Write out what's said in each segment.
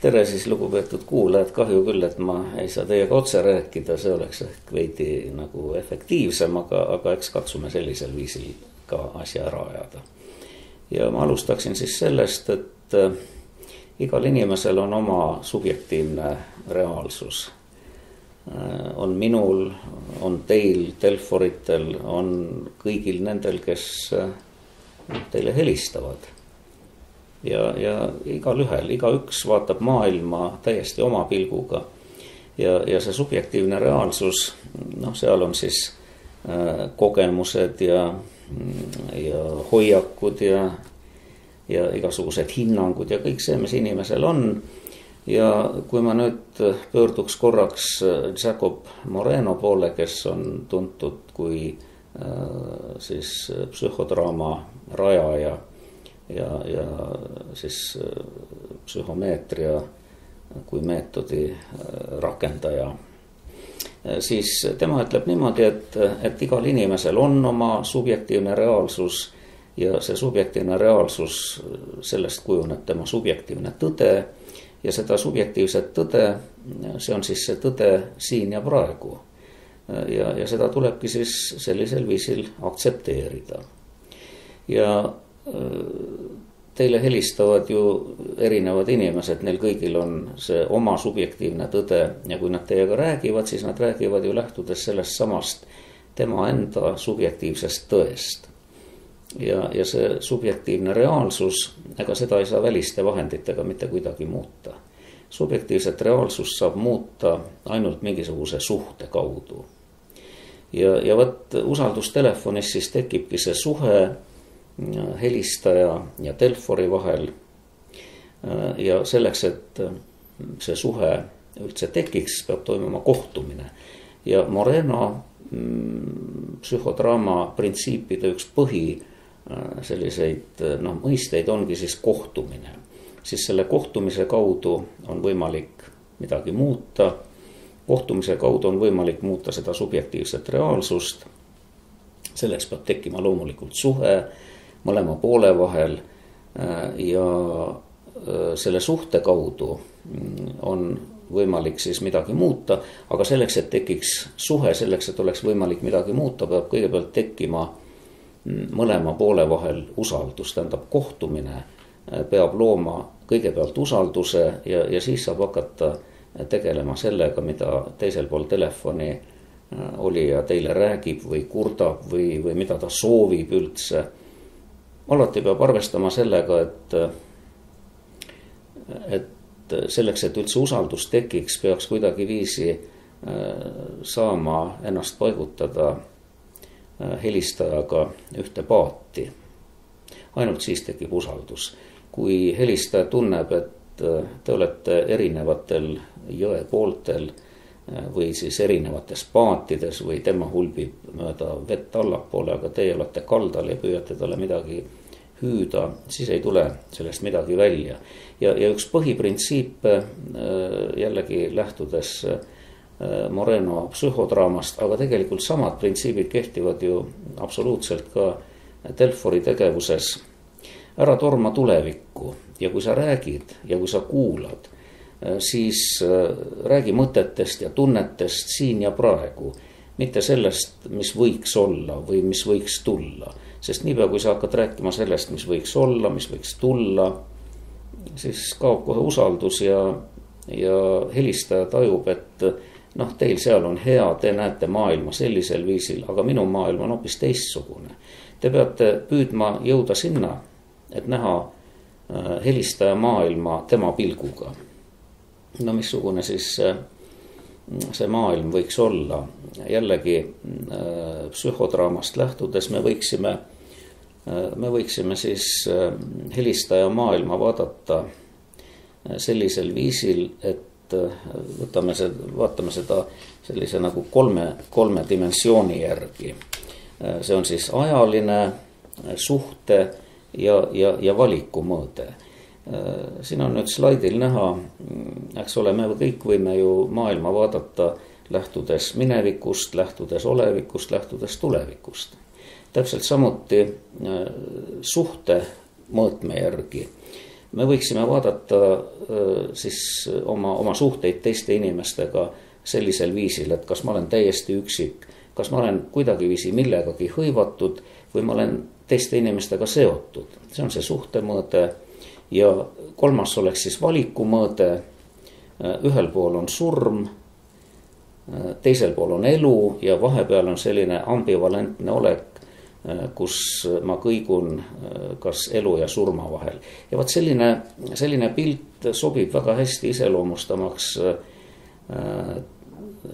tere siis lugupeetud kuulajad, kahju küll, et ma ei saa teiega otse rääkida, see oleks ehk veidi nagu efektiivsem, aga eks katsume sellisel viisil ka asja ära ajada. Ja ma alustaksin siis sellest, et igal inimesel on oma subjektiivne reaalsus. On minul, on teil, Telforitel, on kõigil nendel, kes teile helistavad. Ja igalühel, igaüks vaatab maailma täiesti oma pilguga. Ja see subjektiivne reaalsus, seal on siis kogemused ja hoiakud ja igasugused hinnangud ja kõik see, mis inimesel on. Ja kui ma nüüd pöörduks korraks Jacob Moreno poole, kes on tuntud kui siis psühhodraama rajaja ja siis psühhomeetria kui meetodi rakendaja, siis tema ütleb niimoodi, et igal inimesel on oma subjektiivne reaalsus ja see subjektiivne reaalsus, sellest kujuneb tema subjektiivne tõde ja seda subjektiivset tõde, see on siis see tõde siin ja praegu. Ja seda tulebki siis sellisel viisil aktsepteerida. Ja teile helistavad ju erinevad inimesed, neil kõigil on see oma subjektiivne tõde ja kui nad teiega räägivad, siis nad räägivad ju lähtudes sellest samast tema enda subjektiivsest tõest. Ja see subjektiivne reaalsus, ega seda ei saa väliste vahenditega mitte kuidagi muuta. Subjektiivset reaalsust saab muuta ainult mingisuguse suhte kaudu. Ja võt usaldustelefonis siis tekibki see suhe helistaja ja Telfori vahel. Ja selleks, et see suhe üldse tekiks, peab toimuma kohtumine. Ja Moreno psühhodraama printsiipide üks põhi selliseid mõisteid ongi siis kohtumine. Siis selle kohtumise kaudu on võimalik midagi muuta. Kohtumise kaudu on võimalik muuta seda subjektiivset reaalsust. Selleks peab tekkima loomulikult suhe mõlema poole vahel ja selle suhte kaudu on võimalik siis midagi muuta, aga selleks, et tekiks suhe, selleks, et oleks võimalik midagi muuta, peab kõigepealt tekkima mõlema poole vahel usaldus, tähendab kohtumine peab looma kõigepealt usalduse ja siis saab hakata tegelema sellega, mida teisel pool telefoni olija teile räägib või kurdab või mida ta soovib üldse. Alati peab arvestama sellega, et selleks, et üldse usaldus tekiks, peaks kuidagi viisi saama ennast paigutada helistajaga ühte paati. Ainult siis tekib usaldus. Kui helistaja tunneb, et te olete erinevatel jõe pooltel või siis erinevates paatides või tema hulbib mööda vett allapoole, aga teie olete kaldal ja püüate talle midagi hüüda, siis ei tule sellest midagi välja. Ja üks põhiprintsiip jällegi lähtudes Moreno psühhodraamast, aga tegelikult samad printsiibid kehtivad ju absoluutselt ka Telfori tegevuses. Ära torma tulevikku ja kui sa räägid ja kui sa kuulad, siis räägi mõtetest ja tunnetest siin ja praegu, mitte sellest, mis võiks olla või mis võiks tulla. Sest niipea, kui sa hakkad rääkima sellest, mis võiks olla, mis võiks tulla, siis kaob kohe usaldus ja helistaja tajub, et teil seal on hea, te näete maailma sellisel viisil, aga minu maailm on hoopis teistsugune. Te peate püüdma jõuda sinna, et näha helistaja maailma tema pilguga. Missugune siis see maailm võiks olla. Jällegi psühhodraamast lähtudes me võiksime siis helistaja maailma vaadata sellisel viisil, et vaatame seda sellise nagu kolme dimensiooni järgi. See on siis ajaline, suhte ja valiku mõõde. Siin on nüüd slaidil näha, eks ole, me kõik võime ju maailma vaadata lähtudes minevikust, lähtudes olevikust, lähtudes tulevikust. Täpselt samuti suhte mõõtme järgi me võiksime vaadata siis oma suhteid teiste inimestega sellisel viisil, et kas ma olen täiesti üksik, kas ma olen kuidagiviisi millegagi hõivatud või ma olen teiste inimestega seotud. See on see suhtemõõde. Ja kolmas oleks siis valikumõõde. Ühel pool on surm, teisel pool on elu ja vahepeal on selline ambivalentne olek, kus ma kõigun kas elu ja surma vahel. Ja vaat selline pilt sobib väga hästi iseloomustamaks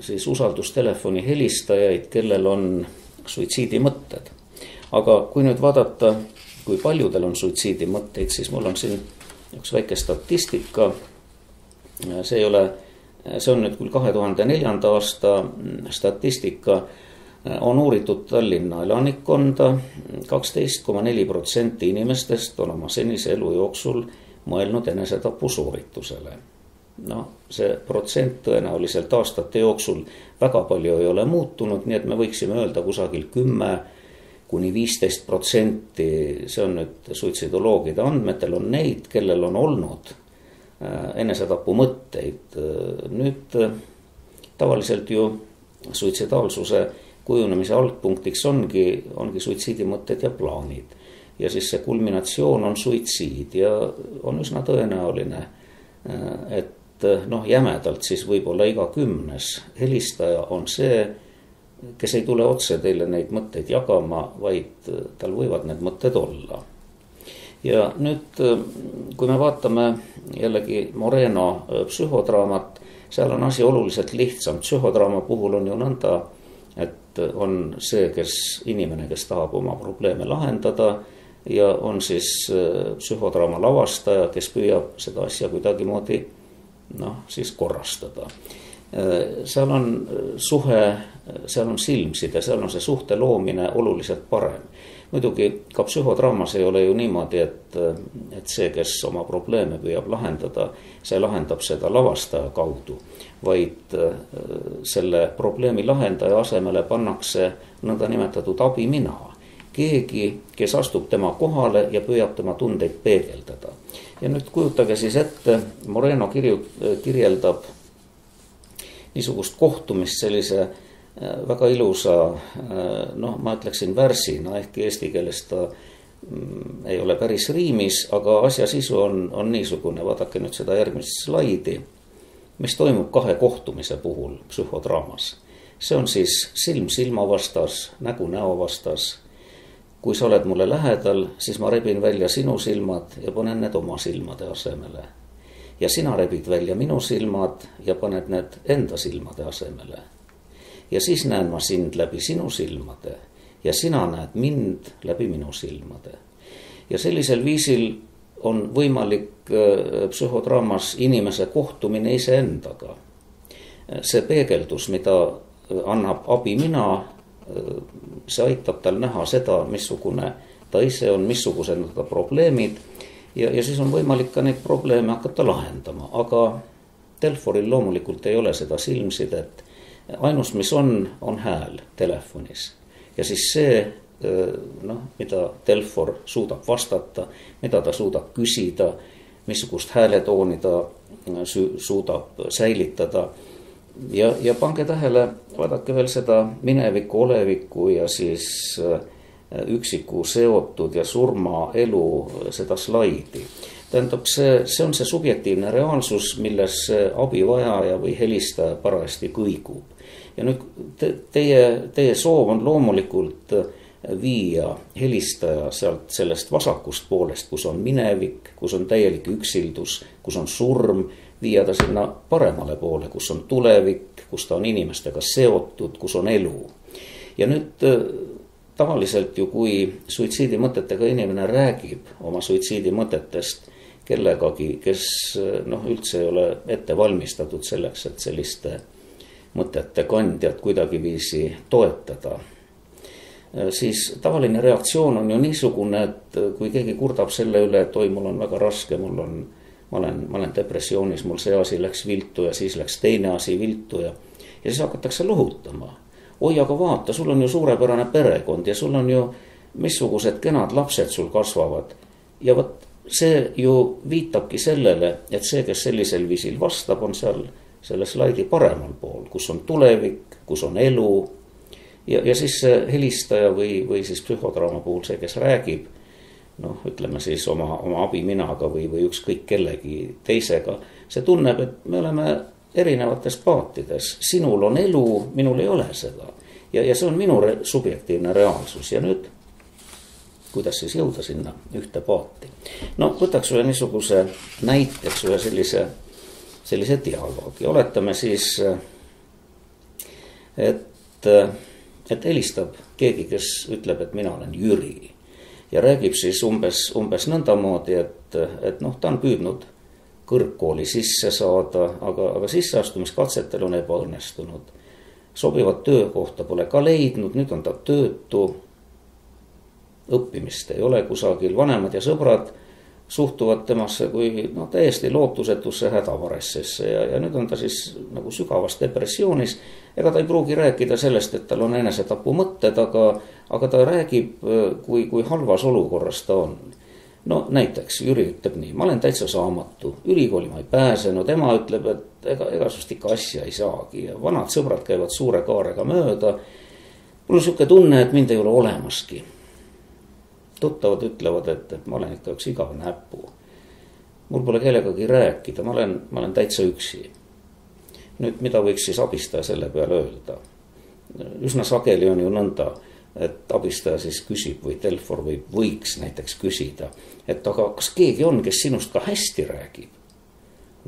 siis usaldustelefoni helistajaid, kellel on suitsiidimõtted. Aga kui nüüd vaadata, kui paljudel on suitsiidimõtteid, siis mul on siin üks väike statistika. See on nüüd küll 2004. aasta statistika. On uuritud Tallinna elanikkonda, 12,4% inimestest on oma senise elu jooksul mõelnud enesetapu sooritusele. See protsent tõenäoliselt aastate jooksul väga palju ei ole muutunud, nii et me võiksime öelda kusagil 10–15%, see on nüüd suitsidoloogide andmetel, on neid, kellel on olnud enesetapu mõtteid. Nüüd tavaliselt ju suitsidaalsuse kujunemise algpunktiks ongi suitsiidimõtted ja plaanid. Ja siis see kulminatsioon on suitsiid ja on üsna tõenäoline, et jämedalt siis võib-olla iga 10. helistaja on see, kes ei tule otse teile neid mõtteid jagama, vaid tal võivad need mõtted olla. Ja nüüd, kui me vaatame jällegi Moreno psühhodraamat, seal on asi oluliselt lihtsam. Psühhodraama puhul on ju nõnda, et on see, inimene, kes tahab oma probleeme lahendada ja on siis psühhodraama lavastaja, kes püüab seda asja kuidagimoodi siis korrastada. Seal on suhe, seal on silmside, seal on see suhte loomine oluliselt parem. Muidugi ka psühhodraamas ei ole ju niimoodi, et see, kes oma probleeme püüab lahendada, see lahendab seda lavastaja kaudu, vaid selle probleemi lahendaja asemele pannakse nõnda nimetatud abimina. Keegi, kes astub tema kohale ja püüab tema tundeid peegeldada. Ja nüüd kujutage siis ette, Moreno kirjeldab niisugust kohtumist sellise väga ilusa, ma ütleksin värsina, ehk eesti keeles ta ei ole päris riimis, aga asja sisu on niisugune. Vaadake nüüd seda järgmist slaidi, mis toimub 2 kohtumise puhul psühhodraamas. See on siis silm silma vastas, nägu näo vastas. Kui sa oled mulle lähedal, siis ma rebin välja sinu silmad ja panen need oma silmade asemele. Ja sina rebid välja minu silmad ja paned need enda silmade asemele. Ja siis näen ma sind läbi sinu silmade ja sina näed mind läbi minu silmade. Ja sellisel viisil on võimalik psühhodraamas inimese kohtumine iseendaga. See peegeldus, mida annab abimina, see aitab tal näha seda, missugune ta ise on, missugused on ta probleemid ja siis on võimalik ka neid probleeme hakata lahendama. Aga Telforil loomulikult ei ole seda silmsidet. Ainus, mis on hääl telefonis. Ja siis see, mida Telfor suudab vastata, mida ta suudab küsida, missugust hääletooni ta suudab säilitada. Ja pange tähele, vaadake veel seda mineviku, oleviku ja siis üksiku seotud ja surma elu seda slaidi. Tähendab, see on see subjektiivne reaalsus, milles abivajaja või helistaja parajasti kõigub. Ja nüüd teie soov on loomulikult viia helistaja sealt sellest vasakust poolest, kus on minevik, kus on täielik üksildus, kus on surm, viia ta sinna paremale poole, kus on tulevik, kus ta on inimestega seotud, kus on elu. Ja nüüd tavaliselt ju, kui suitsiidimõtetega inimene räägib oma suitsiidimõtetest kellegagi, kes üldse ei ole ette valmistatud selleks, et selliste mõtete kandjat kuidagiviisi toetada, siis tavaline reaktsioon on ju niisugune, et kui keegi kurdab selle üle, et oi, mul on väga raske, ma olen depressioonis, mul see asi läks viltu ja siis läks teine asi viltu ja siis hakatakse lohutama. Oi, aga vaata, sul on ju suurepärane perekond ja sul on ju missugused kenad lapsed sul kasvavad. Ja võt see ju viitabki sellele, et see, kes sellisel viisil vastab, on seal selle slaidi paremal pool, kus on tulevik, kus on elu. Ja siis see helistaja või siis psühhodraama puhul see, kes räägib, noh, ütleme siis oma abiminaga või ükskõik kellegi teisega, see tunneb, et me oleme erinevates paatides. Sinul on elu, minul ei ole seda. Ja see on minu subjektiivne reaalsus. Ja nüüd, kuidas siis jõuda sinna ühte paati? No võtaks ühe niisuguse näiteks, ühe sellise dialoogi. Oletame siis, et helistab keegi, kes ütleb, et mina olen Jüri. Ja räägib siis umbes nõndamoodi, et noh, ta on püüdnud kõrgkooli sisse saada, aga sisseastumiskatsetel on ebaõnnestunud. Sobivat töökohta pole ka leidnud, nüüd on ta töötu, õppimist ei ole kusagil, vanemad ja sõbrad suhtuvad temasse kui täiesti lootusetusse hädavaressesse ja nüüd on ta siis nagu sügavas depressioonis. Ega ta ei pruugi rääkida sellest, et tal on enesetapu mõtted, aga ta räägib, kui halvas olukorras ta on. No näiteks Jüri ütleb nii, ma olen täitsa saamatu, ülikooli ma ei pääsenud, ema ütleb, et ega sust ikka asja ei saagi ja vanad sõbrad käivad suure kaarega mööda. Mul on siuke tunne, et mind ei ole olemaski. Tuttavad ütlevad, et ma olen ikka üks igav näpu. Mul pole kellegagi rääkida, ma olen täitsa üksi. Nüüd, mida võiks siis abistaja selle peale öelda? Üsna sageli on ju nõnda, et abistaja siis küsib või Telfor võiks näiteks küsida, et aga kas keegi on, kes sinust ka hästi räägib?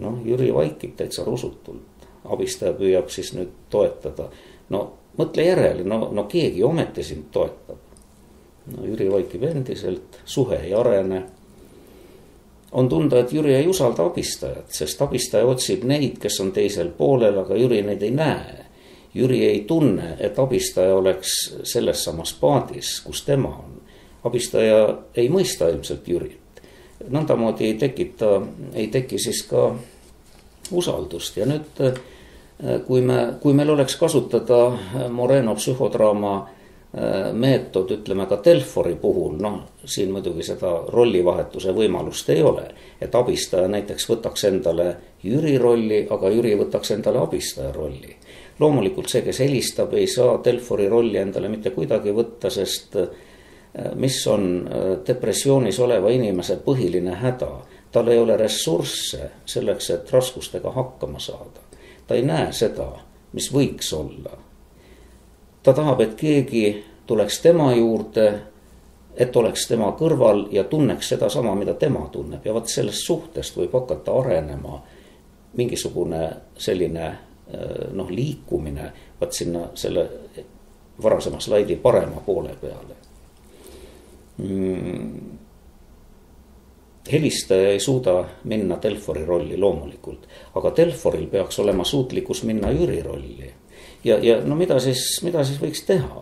No, Jüri vaikib täitsa rusutult. Abistaja püüab siis nüüd toetada. No, mõtle järele, no keegi ometi sind toetab. No, Jüri vaikib endiselt, suhe ei arene. On tunda, et Jüri ei usalda abistajat, sest abistaja otsib neid, kes on teisel poolel, aga Jüri neid ei näe. Jüri ei tunne, et abistaja oleks selles samas paadis, kus tema on. Abistaja ei mõista ilmselt Jürit. Nõndamoodi ei teki siis ka usaldust. Ja nüüd, kui meil oleks kasutada Moreno psühhodraama meetod, ütleme ka Telfori puhul, siin muidugi seda rollivahetuse võimalust ei ole, et abistaja näiteks võtaks endale Jüri rolli, aga Jüri võtaks endale abistaja rolli. Loomulikult see, kes helistab, ei saa Telfori rolli endale mitte kuidagi võtta, sest mis on depressioonis oleva inimese põhiline häda? Tal ei ole ressursse selleks, et raskustega hakkama saada. Ta ei näe seda, mis võiks olla. Ta tahab, et keegi tuleks tema juurde, et oleks tema kõrval ja tunneks seda sama, mida tema tunneb. Ja vaat sellest suhtest võib hakata arenema mingisugune selline liikumine vaat sinna selle varasema slaidi parema poole peale. Helistaja ei suuda minna Telfori rolli loomulikult, aga Telforil peaks olema suutlikkus minna Jüri rolli. Ja mida siis võiks teha?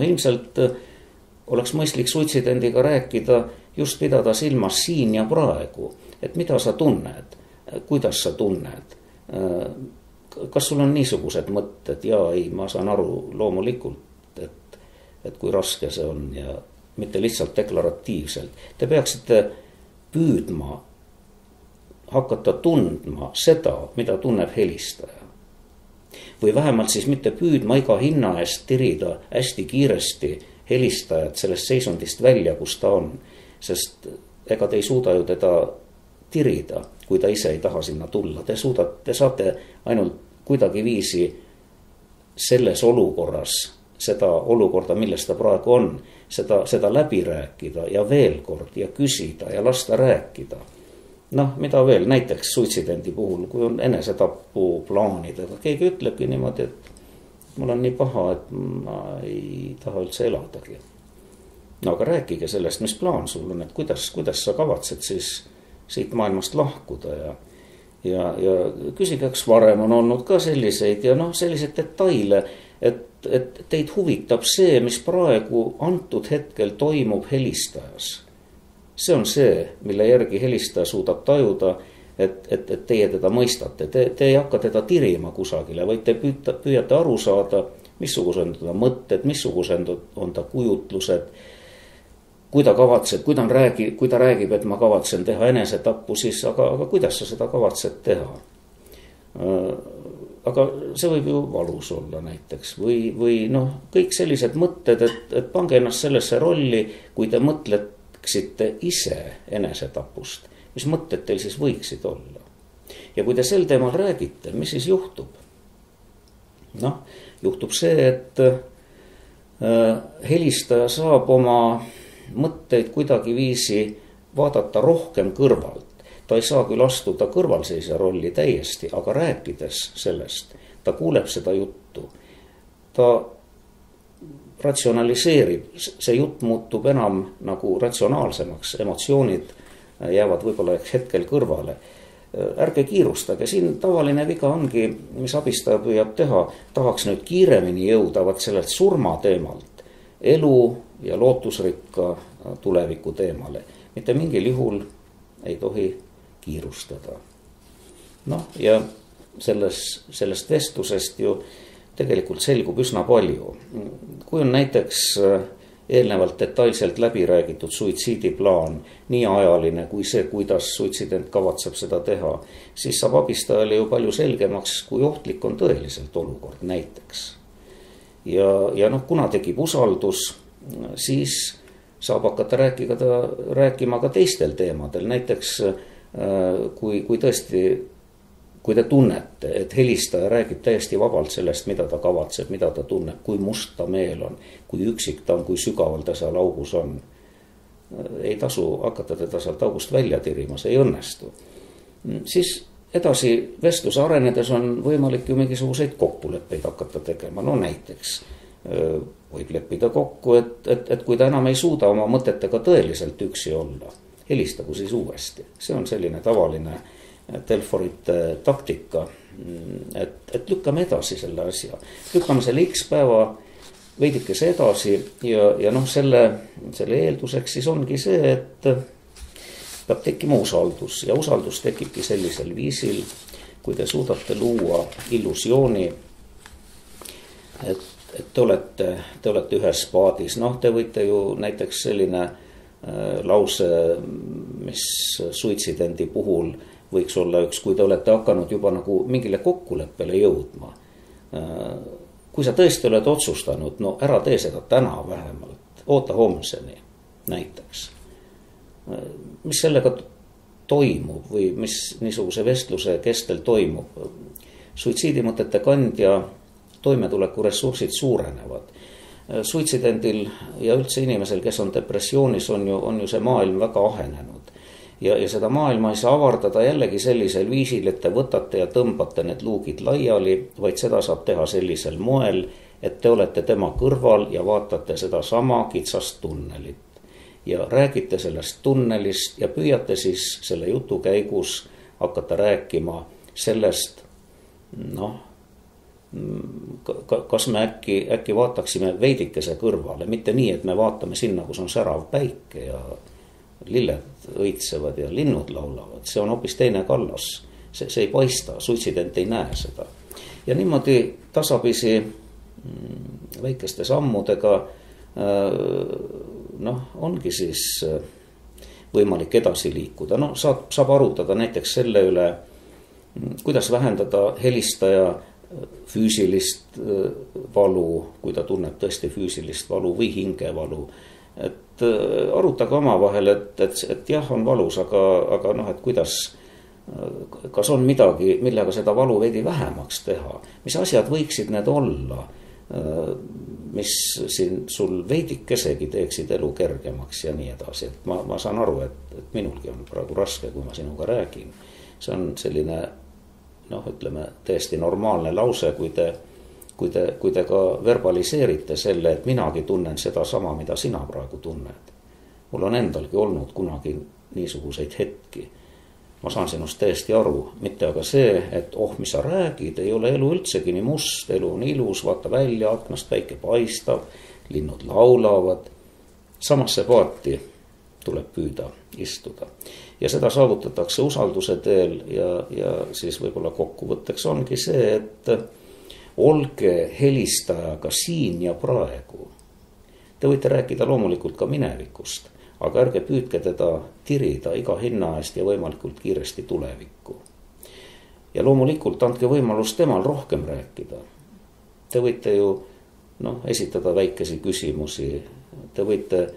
Ilmselt oleks mõistlik suitsidendiga rääkida, just pidada silmas siin ja praegu, et mida sa tunned, kuidas sa tunned. Kas sul on niisugused mõtted? Ja ei, ma saan aru loomulikult, et kui raske see on ja mitte lihtsalt deklaratiivselt. Te peaksite püüdma hakata tundma seda, mida tunneb helistaja. Või vähemalt siis mitte püüdma iga hinna eest tirida hästi kiiresti helistajat sellest seisundist välja, kus ta on. Sest ega te ei suuda ju teda tirida, kui ta ise ei taha sinna tulla. Te saate ainult kuidagi viisi selles olukorras, seda olukorda, milles ta praegu on, seda läbi rääkida ja veel kord ja küsida ja lasta rääkida. Mida veel, näiteks suitsidendi puhul, kui on enesetapu plaanidega, keegi ütlebki niimoodi, et mul on nii paha, et ma ei taha üldse eladagi. Aga rääkige sellest, mis plaan sul on, et kuidas sa kavatsed siis siit maailmast lahkuda ja küsige, kas varem on olnud ka selliseid ja selliseid detaile, et teid huvitab see, mis praegu antud hetkel toimub helistajas. See on see, mille järgi helistaja suudab tajuda, et teie teda mõistate. Te ei hakka teda tirima kusagile, vaid te püüate aru saada, missugused on ta mõtted, missugused on ta kujutlused. kui ta räägib, et ma kavatsen teha enesetappu, siis aga kuidas sa seda kavatsed teha? Aga see võib ju valus olla näiteks või kõik sellised mõtted, et pange ennast sellesse rolli, kui te mõtleksite ise enesetapust, mis mõtted teil siis võiksid olla. Ja kui te sel teemal räägite, mis siis juhtub? Juhtub see, et helistaja saab oma mõtteid kuidagiviisi vaadata rohkem kõrvalt. Ta ei saa küll astuda kõrvalseisja rolli täiesti, aga rääkides sellest, ta kuuleb seda juttu. Ta ratsionaliseerib, see jutt muutub enam nagu ratsionaalsemaks, emotsioonid jäävad võib-olla hetkel kõrvale. Ärge kiirustage, siin tavaline viga ongi, mis abistaja püüab teha, tahaks nüüd kiiremini jõuda sellelt surma teemalt elu ja lootusrikka tuleviku teemale. Mitte mingil juhul ei tohi kiirustada. Ja sellest vestlusest ju tegelikult selgub üsna palju. Kui on näiteks eelnevalt detailselt läbi räägitud suitsiidiplaan, nii ajaline kui see, kuidas suitsident kavatseb seda teha, siis saab abistajale ju palju selgemaks, kui ohtlik on tõeliselt olukord näiteks. Ja kuna tekib usaldus, siis saab hakata rääkima ka teistel teemadel. Näiteks kui tõesti, kui te tunnete, et helistaja räägib täiesti vabalt sellest, mida ta kavatseb, mida ta tunneb, kui must ta meel on, kui üksik ta on, kui sügaval ta seal augus on. Ei tasu hakata teda sealt august välja tirima, see ei õnnestu. Siis edasi vestluse arenedes on võimalik ju mingisuguseid kokkuleppeid hakata tegema. Näiteks võib leppida kokku, et kui ta enam ei suuda oma mõtetega tõeliselt üksi olla, helistagu siis uuesti. See on selline tavaline Telforite taktika, et lükkame edasi selle asja. Lükkame selle X päeva veidikese edasi ja selle eelduseks siis ongi see, et peab tekkima usaldus. Ja usaldus tekibki sellisel viisil, kui te suudate luua illusiooni, et te olete ühes paadis. Te võite ju näiteks selline lause, mis suitsidendi puhul võiks olla üks, kui te olete hakanud juba nagu mingile kokkuleppele jõudma. Kui sa tõesti oled otsustanud, ära tee seda täna vähemalt, oota homseni näiteks. Mis sellega toimub või mis niisuguse vestluse kestel toimub? Suitsiidimõtete kandja toimetuleku ressursid suurenevad. Suitsidendil ja üldse inimesel, kes on depressioonis, on ju see maailm väga ahenenud. Ja seda maailma ei saa avardada jällegi sellisel viisil, et te võtate ja tõmbate need luugid laiali, vaid seda saab teha sellisel moel, et te olete tema kõrval ja vaatate seda sama kitsast tunnelit. Ja räägite sellest tunnelist ja püüate siis selle jutu käigus hakata rääkima sellest, kas me äkki vaataksime veidikese kõrvale, mitte nii, et me vaatame sinna, kus on särav päike ja lilled õitsevad ja linnud laulavad. See on hoopis teine kallas. See ei paista, suitsident ei näe seda. Ja niimoodi tasapisi väikeste sammudega ongi siis võimalik edasi liikuda. Saab arutada näiteks selle üle, kuidas vähendada helistaja füüsilist valu, kui ta tunneb tõesti füüsilist valu või hingevalu. Et arutage omavahel, et jah, on valus, aga et kuidas, kas on midagi, millega seda valu veidi vähemaks teha, mis asjad võiksid need olla, mis siin sul veidikesegi teeksid elu kergemaks ja nii edasi. Et ma saan aru, et minulgi on praegu raske, kui ma sinuga räägin. See on selline, ütleme, täiesti normaalne lause, kui te ka verbaliseerite selle, et minagi tunnen seda sama, mida sina praegu tunned. Mul on endalgi olnud kunagi niisuguseid hetki. Ma saan sinust täiesti aru, mitte aga see, et mis sa räägid, ei ole elu üldsegi nii must, elu on ilus, vaata välja, aknast päike paistab, linnud laulavad. Samasse paati tuleb püüda istuda. Ja seda saavutatakse usalduse teel ja siis võib-olla kokkuvõtteks ongi see, et olge helistajaga siin ja praegu. Te võite rääkida loomulikult ka minevikust, aga ärge püüdke teda tirida iga hinna eest ja võimalikult kiiresti tulevikku. Ja loomulikult andke võimalus temal rohkem rääkida. Te võite ju esitada väikesi küsimusi, te võite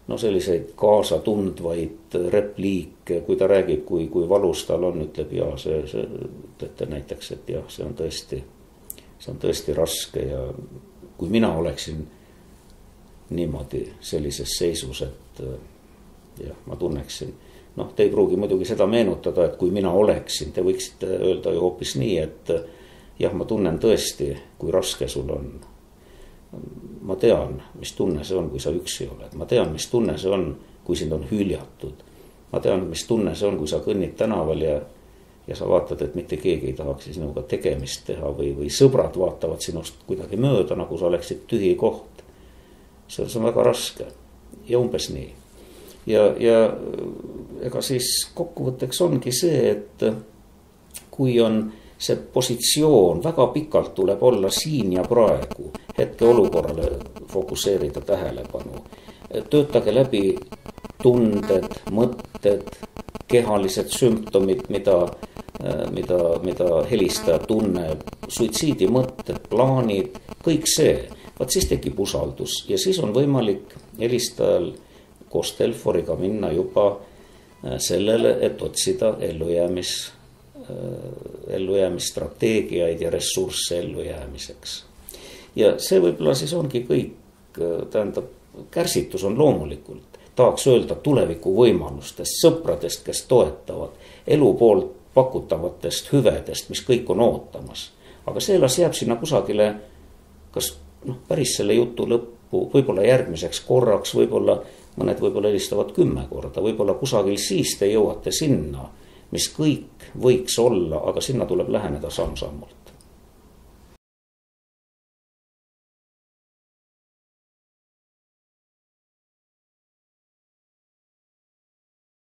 selliseid kaasatundvaid repliike, kui ta räägib, kui valus tal on, ütleb see ütlete näiteks, et jah, see on tõesti raske ja kui mina oleksin niimoodi sellises seisus, et jah, ma tunneksin. Te ei pruugi muidugi seda meenutada, et kui mina oleksin, te võiksite öelda ju hoopis nii, et jah, ma tunnen tõesti, kui raske sul on. Ma tean, mis tunne see on, kui sa üksi oled. Ma tean, mis tunne see on, kui sind on hüljatud. Ma tean, mis tunne see on, kui sa kõnnid tänaval ja sa vaatad, et mitte keegi ei tahaks sinuga tegemist teha või sõbrad vaatavad sinust kuidagi mööda, nagu sa oleksid tühi koht. See on väga raske ja umbes nii. Ja ega siis kokkuvõtteks ongi see, et kui on see positsioon, väga pikalt tuleb olla siin ja praegu, hetke olukorrale fokuseerida tähelepanu. Töötage läbi tunded, mõtted, kehalised sümptomid, mida helistaja tunneb, suitsiidi mõtted, plaanid, kõik see. Vaat siis tekib usaldus ja siis on võimalik helistajal koos Telforiga minna juba sellele, et otsida ellujäämisstrateegiaid ja ressursse ellujäämiseks. Ja see võib-olla siis ongi kõik, tähendab, kärsitus on loomulikult. Tahaks öelda tuleviku võimalustest, sõpradest, kes toetavad, elu poolt pakutavatest hüvedest, mis kõik on ootamas. Aga see las jääb sinna kusagile, kas päris selle jutu lõppu, võib-olla järgmiseks korraks, mõned helistavad 10 korda, võib-olla kusagil siis te jõuate sinna, mis kõik võiks olla, aga sinna tuleb läheneda samm-sammult.